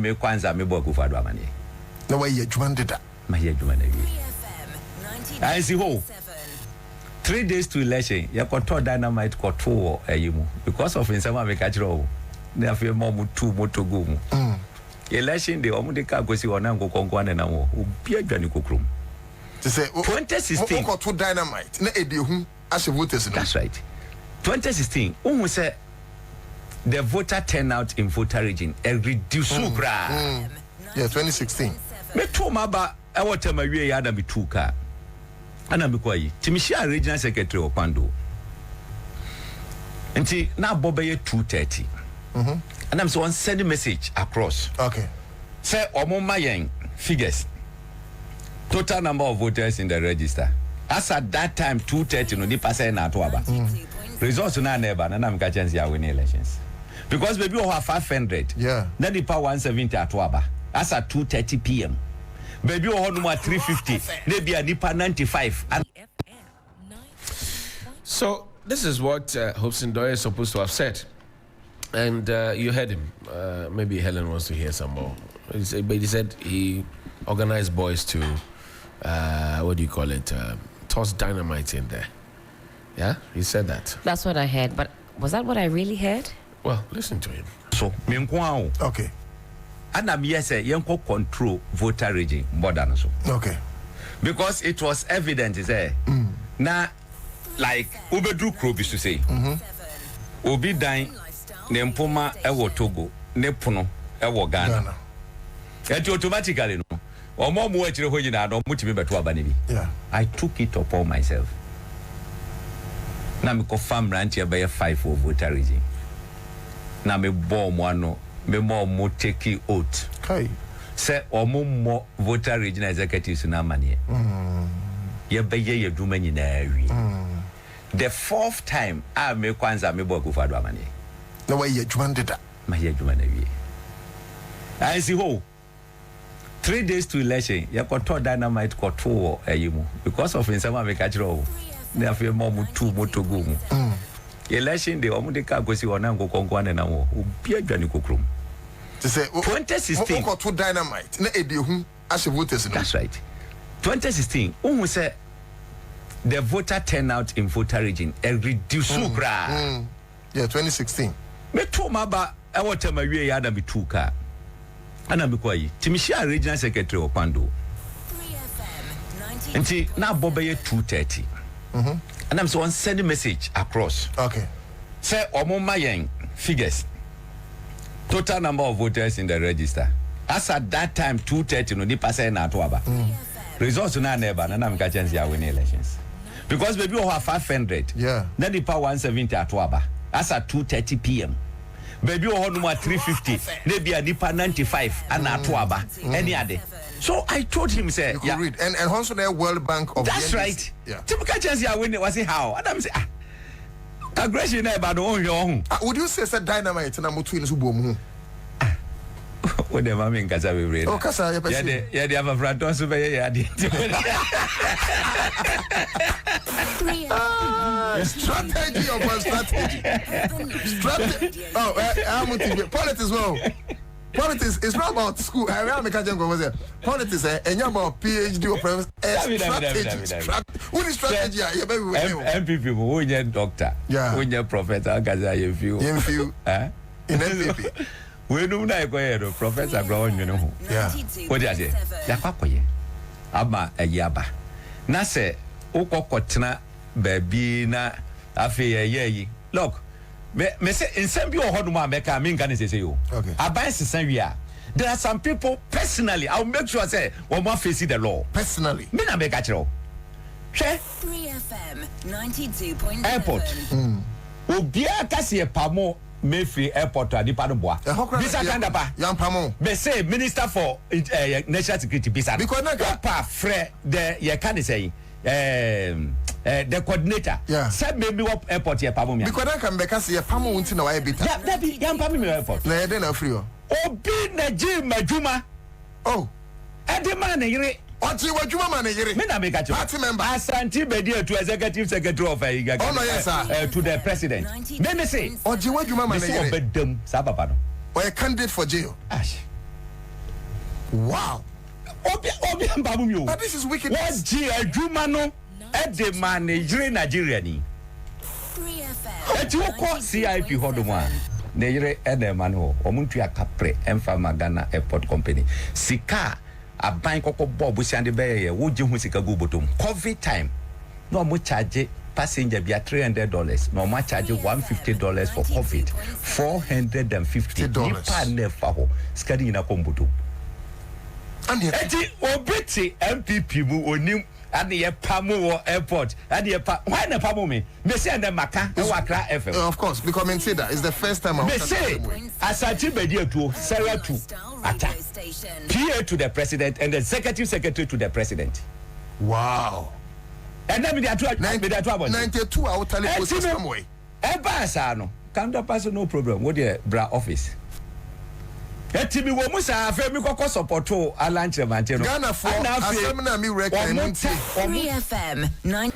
me kwanza me boku fado amane na wa ye adwuma ndeda ma ye adwuma na wi I see ho 3 days to election ya koto dynamite koto ayimu because of insama me catch row na afie mo mutu motogo mu election day omu de ka gosi ona ngokonko na wo obi adwane kokrom to say 2016 koto dynamite na edehu ashe voters no. That's right. 2016 who say the voter turnout in voter region reduce Yeah, 2016 me to maba e water ma wie ya da me tuka ana me kwayi timishia regional secretary opando nti na bobe ye 230 and I'm so on send message across okay say omoma yen figures total number of voters in the register as at that time 230 no nipa say na to aba results na never na am ka chance ya win elections because maybe we have 500 yeah na nipa 170 ato aba as at 2:30 p.m. Baby we have 350 maybe a nipa 95 and so this is what Hopeson Adorye is supposed to have said, and you heard him. Maybe Helen wants to hear some more. But he said he organized boys to what do you call it, toss dynamite in there. Yeah, he said that. That's what I heard, but was that what I really heard? Well, listen to him. so me nko okay and am yes yenko control voter region more than so okay because it was evident say na like ubedru krobi to say obi dan ne mpoma ewo Togo ne pono ewo Ghana et automatically no omo mo akire ho nyina no mutimi beto aba ne bi yeah I took it upon myself na me ko fam ranch e be 5 for voter region na me bo mo ano me mo take oath okay say omo mo voter region executives na mane ye be ye adwuma nyina awi the fourth time I me kwanza me bo akufado amane na wa ye adwuma ndeda ma ye adwuma na wi I see ho 3 days to election ya koto dynamite koto ayimu because of insama me catch row na afie mo mutu motogo mu election day omu de ka gosi ona ngokonko na wo obi adwane kokrom to say 2016 koto dynamite na edehu ashe voters no. That's right. 2016 who say the voter turnout in voter region reduce yeah 2016 me to maba e water ma wie ya da me tuka ana me kwayi timishia regional secretary opando nti na bobe ye 230 and I'm so on send message across okay say omoma yen figures total number of voters in the register as at that time 230 no nipa say na to aba results na never na am ka chance ya win elections because maybe we have 500 yeah na nipa 170 ato aba as at 2:30 p.m. Baby we have 350 maybe a nipa 95 and ato aba any other. So I told him say yeah read and also the World Bank of that's right yeah typical chance ya win was how Adam say aggression na ba no on would you say dynamite na mutu in so bom what the mama nkasa we read oh kasa ya pese ya de ava fraton so be ya de strategy of strategy oh I'm to politics well politics is not about school I am making go was politics and about PhD or strategy what is strategy ya baby MPP who is doctor who is professor kaza you feel in MPP we no na ekoye professor bro onwene ho yeah what dey say yakwakoye ama ayaba na se ukokotena baabi na afi yeyi look me say nsem bi ohodum ameka me nka ne say yo okay aban sesan wi a there are some people personally I will make sure say we must face the law personally me na make akiro hwe 3FM 92.7 airport obia kase pamo Mayfield Airport at the Padoboa. Bisa Kandapa. Yampamo. They say Minister for National Security Bisa. Because Papa Fred the can say the coordinator. Yeah. Said maybe what airport here Pamo. Because I can make us a Pamo until no bit. Yeah, that be Yampamo airport. Na then a free. Obi na Jim Majuma. Oh. Edemane yire. Oti Wajuma man yire. Me na make a party member. Asanti Bedia to executive secretary of oh no yes sir. To the president. Let me say. Oti Wajuma man yire. Bedem sa papa no. Or a candidate for jail. Ash. Wow. Obi mbabu mi o. But this is wicked. What G adwuma no e de man Nigeria ni. 3FM. Eti wokɔ CIP hodomo a na yire ene man ho omuntu akapre emfa magana airport company sika aban kokɔ bɔ busiande bɛyɛ wo gye hu sika go botom covid time no mo charge passenger bia $300 no mo charge $150 for covid $450 nipa nefa ho sika ni na komboto eti obeti MPP mu onim ade ye pamo wo airport ade ye pa why na pamo me say and maka e wakra FM of course because I say that it's the first time me say asati bedi atuo seratu ata PA to the president and the executive secretary to the president. Wow. And then me dey atu 92 I will tell you system way e ba sa no counter pass no problem wo dey bra office etimi wo musa afa mi kokko support o alanche manche no Ghana for asem na mi reckon 3FM 9.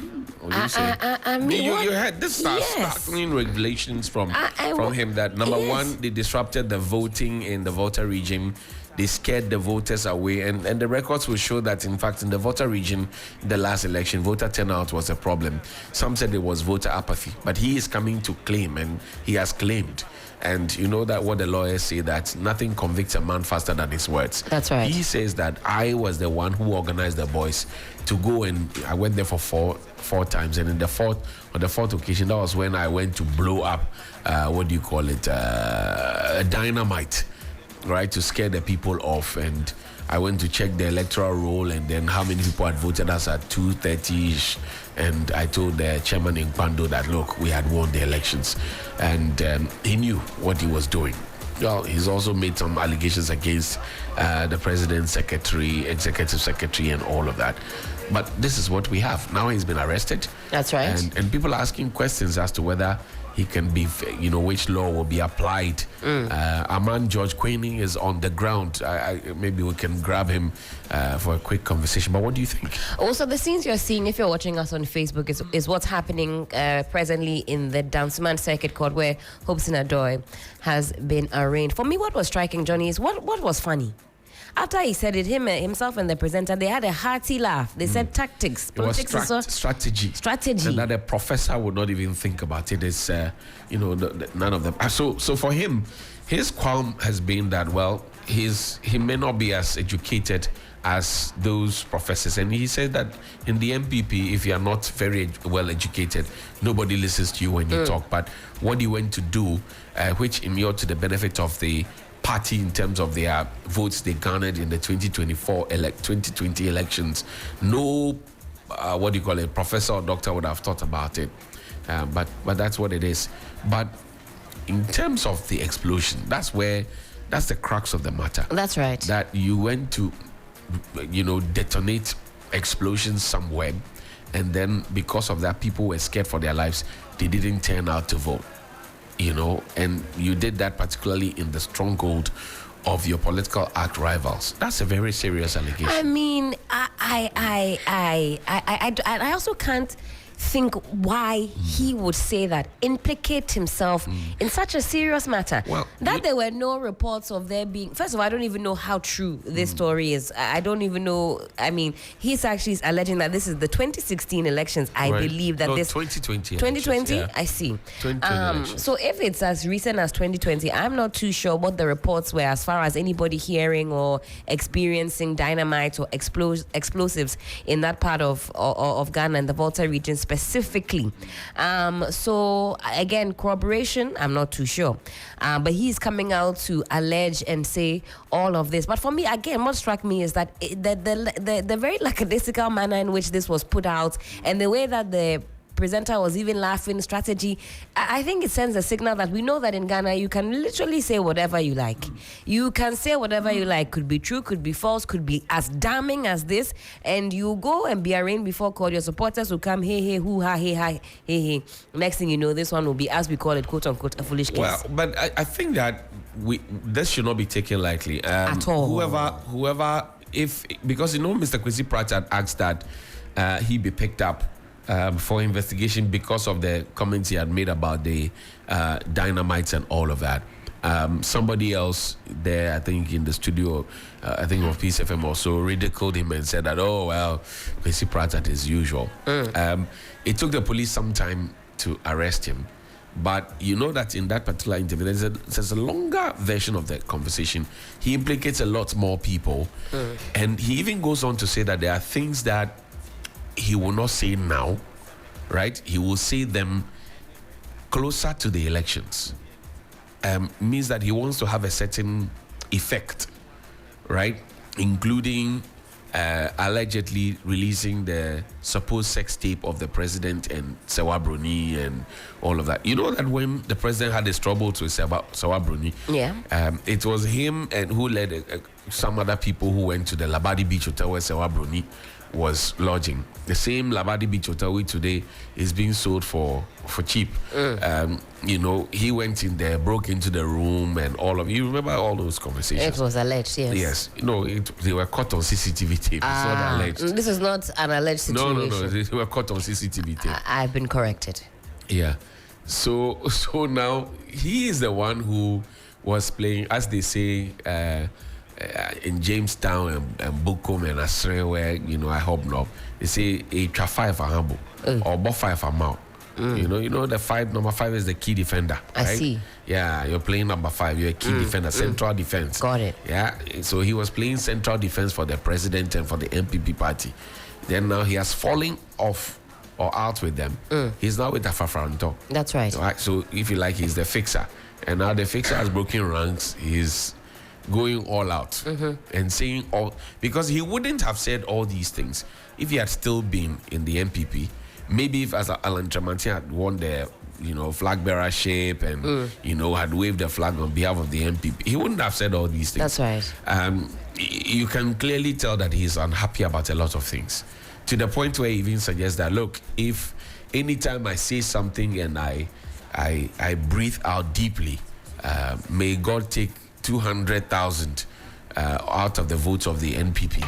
I mean, You had this startling revelations from him that number one, they disrupted the voting in the voter region. They scared the voters away, and the records will show that, in fact, in the voter region, the last election, voter turnout was a problem. Some said it was voter apathy, but he is coming to claim, and he has claimed. And you know that what the lawyers say, that nothing convicts a man faster than his words. That's right. He says that I was the one who organized the boys to go, and I went there for four times, and on the fourth occasion, that was when I went to blow up, dynamite, right, to scare the people off. And I went to check the electoral roll and then how many people had voted us at 2:30ish. And I told the chairman in Pando that, look, we had won the elections. And he knew what he was doing. Well, he's also made some allegations against the president's secretary, executive secretary, and all of that. But this is what we have. Now he's been arrested. That's right. And people are asking questions as to whether he can be, which law will be applied. Our man George Quaining is on the ground. Maybe we can grab him for a quick conversation. But what do you think? Also, the scenes you're seeing, if you're watching us on Facebook, is what's happening presently in the Danceman Circuit Court, where Hopeson Adorye has been arraigned. For me, what was striking, Johnny, is what was funny. After he said it, himself and the presenter, they had a hearty laugh. They said tactics, politics, it was strategy. Strategy. And that a professor would not even think about it. It's, none of them. So for him, his qualm has been that, well, he may not be as educated as those professors. And he said that in the MPP, if you are not very well educated, nobody listens to you when you talk. But what he went to do, which inured to the benefit of the party in terms of their votes they garnered in the 2020 elections, no professor or doctor would have thought about it, but that's what it is. But in terms of the explosion, that's the crux of the matter. That's right. That you went to detonate explosions somewhere, and then because of that, people were scared for their lives. They didn't turn out to vote. And you did that particularly in the stronghold of your political arch rivals. That's a very serious allegation. I mean, I also can't think why he would say that, implicate himself in such a serious matter. Well, there were no reports of there being. First of all, I don't even know how true this story is. I don't even know. I mean, he's actually alleging that this is the 2016 elections. I believe that this 2020. 2020. Yeah. I see. 2020 so if it's as recent as 2020, I'm not too sure what the reports were as far as anybody hearing or experiencing dynamite or explosives in that part of Ghana and the Volta region specifically. So again, corroboration, I'm not too sure. But he's coming out to allege and say all of this. But for me, again, what struck me is that the very lackadaisical manner in which this was put out, and the way that the presenter was even laughing, strategy, I think it sends a signal that we know that in Ghana you can literally say whatever you like. You can say whatever you like, could be true, could be false, could be as damning as this, and you go and be arraigned before court. Your supporters will come, hey, hoo, ha, hey, hi, hey. Next thing you know, this one will be, as we call it, quote unquote, a foolish case. Well, but I think that this should not be taken lightly. At all. Whoever, because Mr. Kwesi Pratt had asked that he be picked up for investigation because of the comments he had made about the dynamites and all of that. Somebody else there, I think in the studio, I think of Peace FM also ridiculed him and said that, oh, well, Kwesi Pratt as usual. It took the police some time to arrest him. But you know that in that particular interview, there's a longer version of the conversation. He implicates a lot more people. And he even goes on to say that there are things that he will not say now, right? He will say them closer to the elections. Means that he wants to have a certain effect, right? Including allegedly releasing the supposed sex tape of the president and Sewa Bruni and all of that. You know that when the president had his troubles with Sewa Bruni, it was him and who led some other people who went to the Labadi Beach Hotel where Sewa Bruni was lodging. The same Labadi Beach Hotel which today is being sold for cheap. You know, he went in there, broke into the room and all of you remember all those conversations. It was alleged, yes. Yes. No, they were caught on CCTV tape. It's not alleged. This is not an alleged situation. No. They were caught on CCTV tape. I've been corrected. Yeah. So now he is the one who was playing, as they say, in Jamestown and Bukom and Asre, where, you know, I hope not. They say a tra 5 a humble or bo 5 a mount. You know the number 5 is the key defender. Right? I see. Yeah, you're playing number 5. You're a key defender, central defense. Got it. Yeah, so he was playing central defense for the president and for the MPP party. Then now he has fallen off or out with them. He's now with Afafranto. That's right. So if you like, he's the fixer. And now the fixer has broken ranks. He's going all out and saying all, because he wouldn't have said all these things if he had still been in the MPP. Maybe if as Alan Tremanti had won the flag bearership and had waved the flag on behalf of the MPP, he wouldn't have said all these things. That's right. You can clearly tell that he's unhappy about a lot of things, to the point where he even suggests that, look, if anytime I say something and I breathe out deeply, may God take 200,000 out of the votes of the NPP.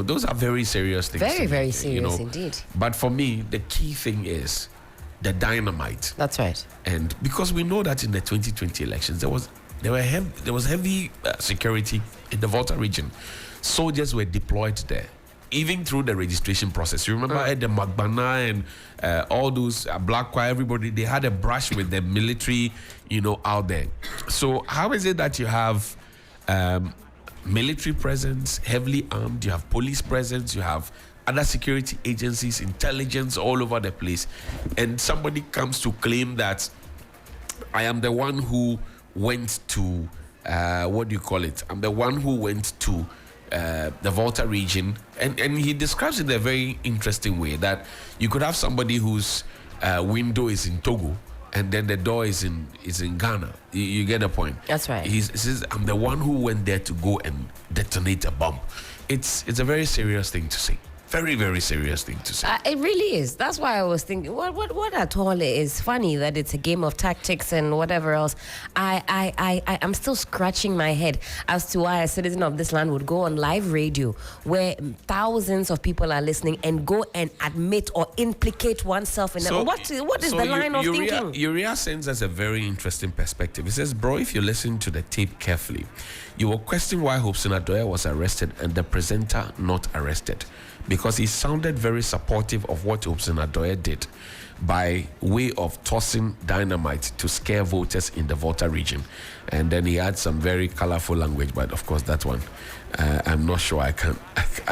Those are very serious things. Very, very serious indeed. But for me, the key thing is the dynamite. That's right. And because we know that in the 2020 elections, there was heavy security in the Volta region. Soldiers were deployed there, even through the registration process. You remember at the Magbana and all those Black everybody, they had a brush with the military, out there. So how is it that you have military presence, heavily armed, you have police presence, you have other security agencies, intelligence all over the place, and somebody comes to claim that I am the one who went to, I'm the one who went to the Volta region, and he describes it in a very interesting way, that you could have somebody whose window is in Togo and then the door is in Ghana. You get the point. That's right. He says, I'm the one who went there to go and detonate a bomb. It's a very serious thing to say. Very, very serious thing to say. It really is. That's why I was thinking, what at all is funny that it's a game of tactics and whatever else. I'm still scratching my head as to why a citizen of this land would go on live radio where thousands of people are listening and go and admit or implicate oneself in that. What is the line of thinking? Uriah sends us a very interesting perspective. He says, bro, if you listen to the tape carefully, you will question why Hopeson Adorye was arrested and the presenter not arrested. Because he sounded very supportive of what Hopeson Adorye did by way of tossing dynamite to scare voters in the Volta region. And then he had some very colorful language, but of course that one, I'm not sure I can.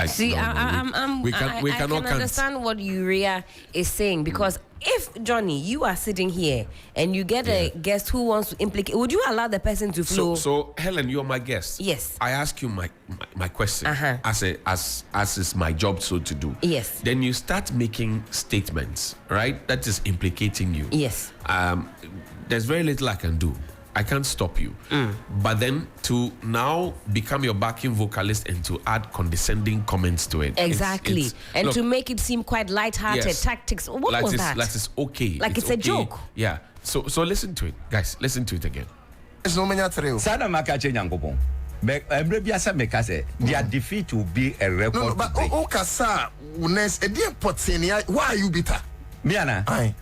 See, we cannot understand what Uriah is saying, because if, Johnny, you are sitting here and you get a guest who wants to implicate, would you allow the person to flow? So Helen, you're my guest. Yes. I ask you my question as is my job so to do. Yes. Then you start making statements, right? That is implicating you. Yes. There's very little I can do. I can't stop you. But then to now become your backing vocalist and to add condescending comments to it. Exactly. And look, to make it seem quite light-hearted tactics. What was that? Like it's okay. Like it's a joke. Yeah. So listen to it. Guys, listen to it again. It's no many trail. Sada makache nyankopon. Their defeat will be a record. No, but Okasa, why are you bitter? Miana. Aye.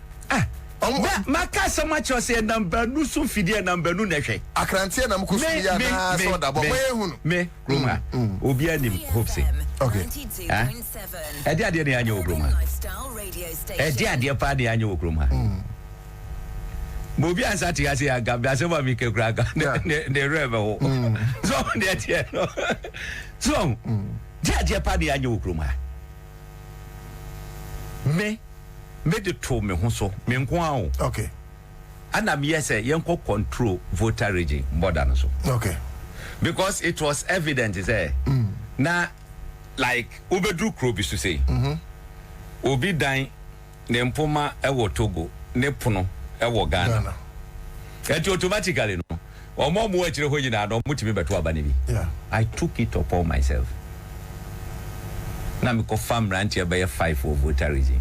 Maka so much or say number no so fidie number no nehwe. Akrantie na mko ya na so da bo ehunu. Me Roma. Obi anim Hopeson. Okay. Ade ade ne anya obroma. Ade ade pa de anya obroma. Mobi ansa ti ase aga bia se ba mi ke kura aga ne rebe ho. So de tie no. So ade pa de anya obroma. Me de to me ho so me nko a. Okay. Ana me say yenko control voter region border no so. Okay. Because it was evident say na like ubedru kro bi so say. Obi dan ne mpoma e wo Togo ne pono e wo Ghana. It automatically no. Omo mo akire ho nyina no mutimi beto aba ne bi. Yeah. I took it upon myself. Na me ko fam ranch e be 5 for voter region.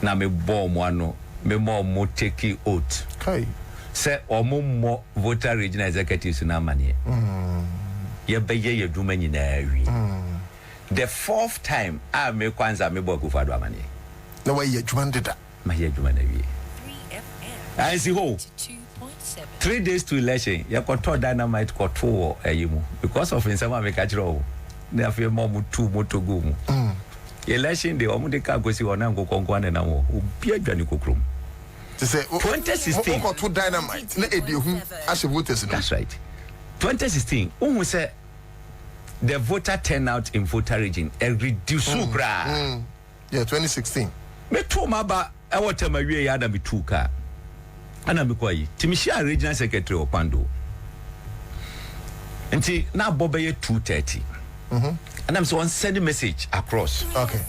Na me bo mo ano me mo take oath. Okay. Say omo mo voter region executives na mane. Ye be ye adwuma nyina awi. The fourth time I me kwanza me bo Akufo-Addo amane. Na wa ye adwuma ndeda. Ma ye adwuma na wi. I see ho. 3 days to election. You got to dynamite got to ayimu because of insama me catch ro. Na fe mo mu tu moto go mu. Election day omu de ka gosi wona ngo konkwane na wo. Obi adwane kokrom. To say 2016 got to dynamite na edihun as voters. That's right. 2016 who say the voter turnout in voter region reduce kra. Yeah, 2016. Me to maba e water ma wie ya da me tu ka. Ana me kwayi. Timishia regional secretary Opando. Nti na bobe ye 230. And I'm so on send message across. Okay.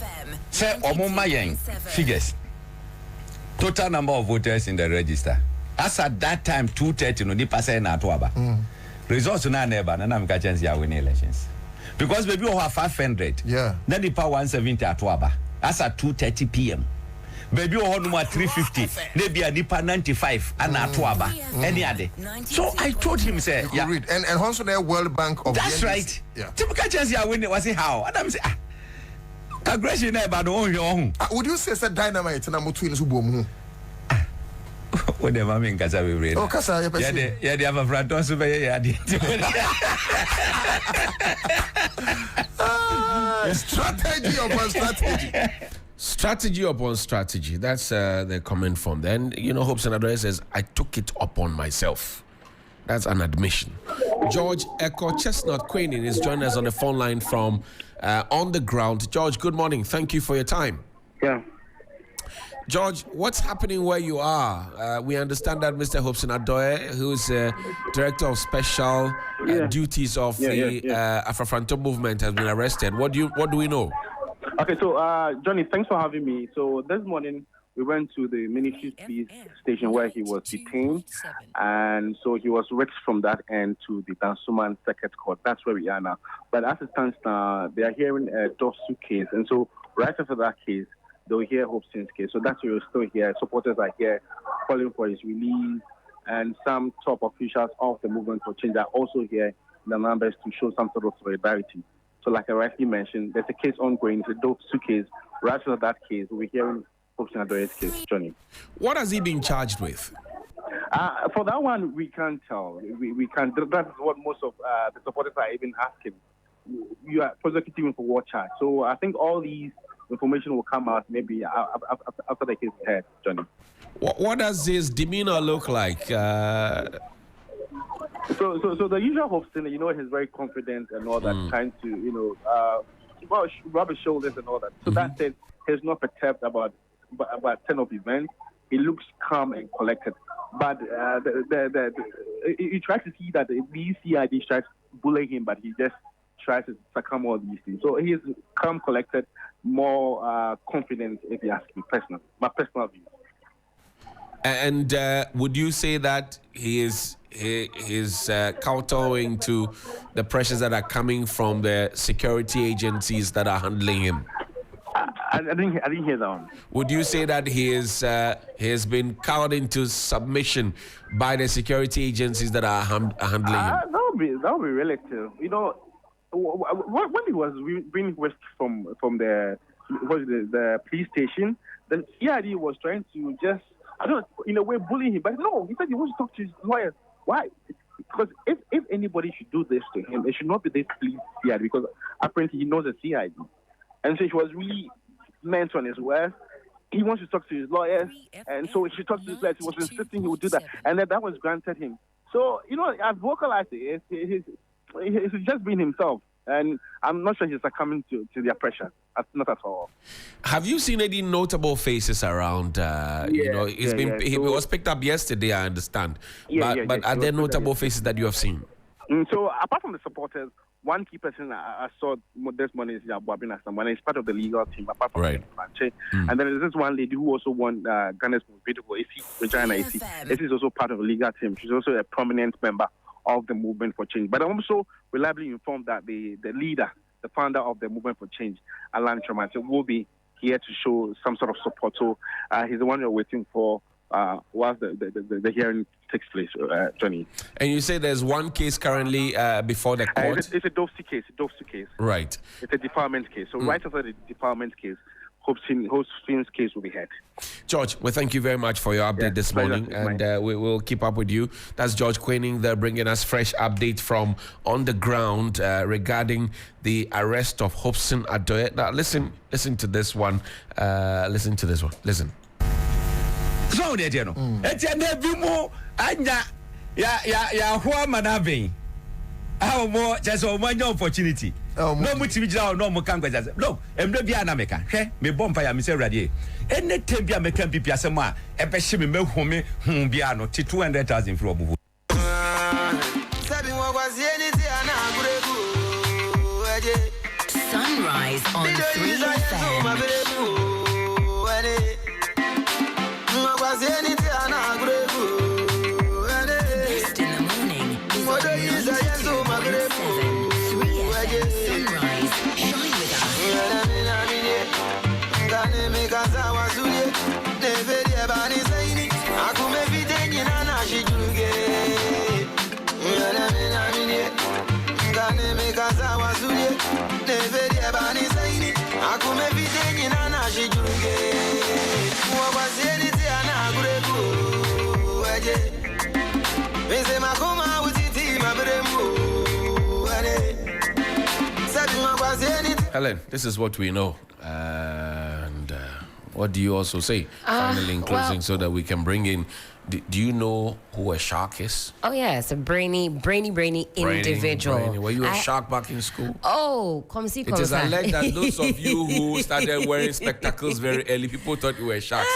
Say omoma yen figures. Total number of voters in the register. As at that time 230 no di pass na to aba. Results na never na am ka chance ya win elections. Because maybe we have 500. Yeah. Then the power 170 at aba. As at 2:30 p.m. Baby we have 350. Maybe a nipa 95 and at aba. Any other. So I told him say Yeah. Read. And also the World Bank of that's the right. Yeah. Typical chance ya win was how. Adam say aggression na ba no on. Would you say dynamite na mutu in subo mu? What the mama nkasa we read. Oh kasa ya pese. Yeah, they have a fraton so be ya di. Strategy upon strategy. Strategy upon strategy. That's the comment from then. You know, Hopeson Adorye says, I took it upon myself. That's an admission. George Echo Chestnut Queening is joining us on the phone line from On the Ground. George, good morning. Thank you for your time. Yeah. George, what's happening where you are? We understand that Mr. Hopeson Adorye, who's director of special duties of the Afrofranto movement, has been arrested. What do we know? Okay, so Johnny, thanks for having me. So this morning we went to the Ministry Police Station where he was detained, and so he was rexed from that end to the Dansuman Circuit Court. That's where we are now. But as it stands now, they are hearing a Dosu case, and so right after that case, they'll hear Hopeson's case. So that's why we're still here. Supporters are here calling for his release, and some top officials of the movement for change are also here in the numbers to show some sort of solidarity. So like I rightly mentioned, there's a case ongoing. It's a Dosu case. Right after that case, we're hearing Hopeson Adorye's case, Johnny. What has he been charged with? For that one, we can't tell. We can't. That's what most of the supporters are even asking. You are prosecuting him for war charge. So I think all these information will come out maybe after the case is heard, Johnny. What does his demeanor look like? So the usual Hopeson, he's very confident and all that, trying to, rub his shoulders and all that. So that said, he's not perturbed about turn of events. He looks calm and collected. But he tries to see that the CID tries to bully him, but he just tries to succumb all these things. So he is calm, collected, more confident, if you ask me, my personal view. And would you say that he is kowtowing to the pressures that are coming from the security agencies that are handling him? I didn't hear that one. Would you say that he has been cowed into submission by the security agencies that are handling him? That would be relative. When he was being whisked from the police station, the CID was trying to just I don't know, in a way, bullying him. But no, he said he wants to talk to his lawyers. Why? Because if anybody should do this to him, it should not be this police CID, because apparently he knows the CID. And so he was really meant on his words. He wants to talk to his lawyers, and so he should talk to his lawyers. He was insisting he would do that, and then that was granted him. So, I've vocalized it. He's just being himself, and I'm not sure he's succumbing to their pressure. Not at all. Have you seen any notable faces around? He was picked up yesterday, I understand. But are there notable faces that you have seen? So, apart from the supporters, one key person I saw this morning is Abuabin Asamoah. He's part of the legal team, apart from Franche. And then there's this one lady who also won Ghana's most beautiful, Regina Isi. Isi is also part of the legal team. She's also a prominent member of the Movement for Change. But I'm also reliably informed that the leader, the founder of the Movement for Change, Alan Chomante, will be here to show some sort of support. So he's the one you're waiting for whilst the hearing takes place, Johnny. And you say there's one case currently before the court? It's a Dovesy case. Right. It's a defilement case. So right after the defilement case, Hope's case will be heard. George, we thank you very much for your update this morning, and we will keep up with you. That's George Quaining there, bringing us fresh update from on the ground regarding the arrest of Hopeson Adorye. Now, listen to this one. Listen. So they no. Never more. Anya ya hua manavin. How more just one opportunity. No much no more can go. No, I'm not be America. Hey, me bomba ya Mr. Radier. Any time be American people asema e be shime me home biano 200,000 from Bubu. Sunrise on 3FM. Best in the morning is on 92.7 3FM. Sunrise, shine with Helen, this is what we know. And what do you also say? Finally, in closing, so that we can bring in. Do you know who a shark is? Oh, yes, a brainy individual. Brainy. Were you a shark back in school? Oh, come see. It is alleged that those of you who started wearing spectacles very early, people thought you were sharks.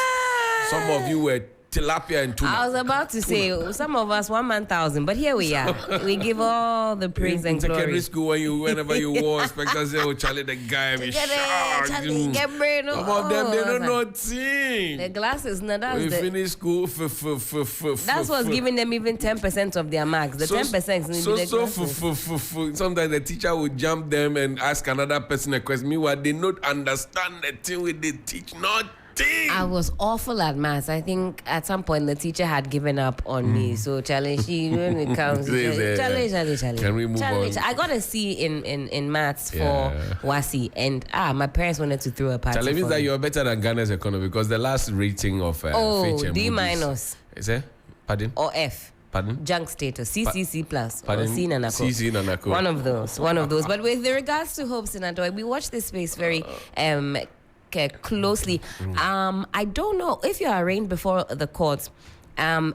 Some of you were tilapia and tuna. I was about to say, some of us 1,000, but here we are. We give all the praise and glory. Secondary school, whenever you wore spectacles, say, oh, Charlie, the guy is shark. Charlie, get brain. Some of them, they don't know thing. The glasses, no, that's we finished school. That's what's giving them even 10% of their marks. The 10% is the glasses. Sometimes the teacher would jump them and ask another person a question. Meanwhile, they not understand the thing with the teach, not. I was awful at maths. I think at some point the teacher had given up on me. So challenge, when it comes, challenge. Can we move on? I got a C in maths for WASI, and my parents wanted to throw a party. Challenge means that you're better than Ghana's economy, because the last rating of D minus. Is it? Pardon? Or F. Pardon? Junk status, CCC plus, Pardon? or C Nanako. CC Nanako. One of those. But with regards to Hopeson Adorye, we watch this space very closely. I don't know if you are arraigned before the courts.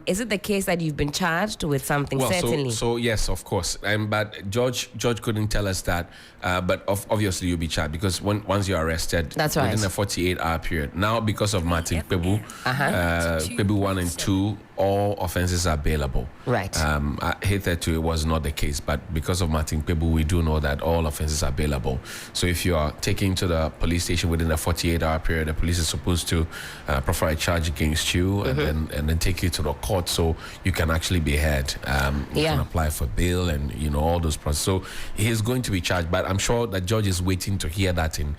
Is it the case that you've been charged with something? Well, certainly. So yes, of course. But George couldn't tell us that. But obviously you'll be charged, because once you're arrested, that's right, within a 48-hour period. Now, because of Martin Pebu, Pebu 1 and 2, all offenses are bailable. Right. Hitherto it was not the case, but because of Martin Pebu, we do know that all offenses are bailable. So if you are taken to the police station within a 48-hour period, the police is supposed to prefer a charge against you, and then take you to the court, so you can actually be heard. You can apply for bail, and all those processes. So he is going to be charged, but I'm sure that George is waiting to hear that in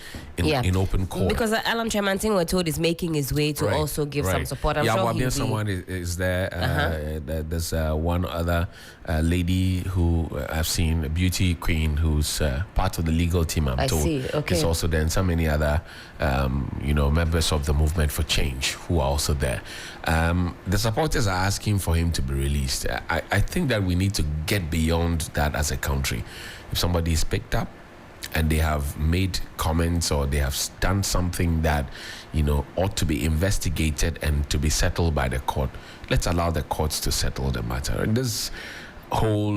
open court. Because Alan Chamanting, we're told, is making his way to also give some support. I'm sure someone is there there. There's one other lady who I've seen, a beauty queen, who's part of the legal team. I'm told. See. Okay. It's also there, and so many other, members of the movement for change who are also there. The supporters are asking for him to be released. I think that we need to get beyond that as a country. If somebody is picked up and they have made comments or they have done something that, ought to be investigated and to be settled by the court, let's allow the courts to settle the matter. This whole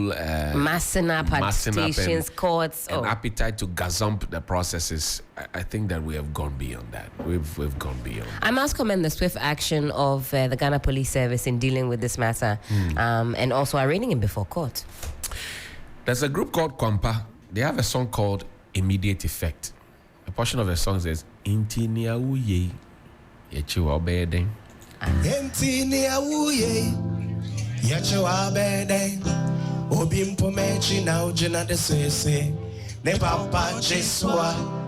massing up at stations, courts, and appetite to gazump the processes, I think that we have gone beyond that. We've gone beyond. I must commend the swift action of the Ghana Police Service in dealing with this matter, and also arraigning him before court. There's a group called Kwampa. They have a song called Immediate Effect. A portion of the song says, Inti ni awuye, yechi wa obeden. Inti ni awuye, yechi wa obeden. Obi mpo mechi na ujina de sese. Ne papa jeswa.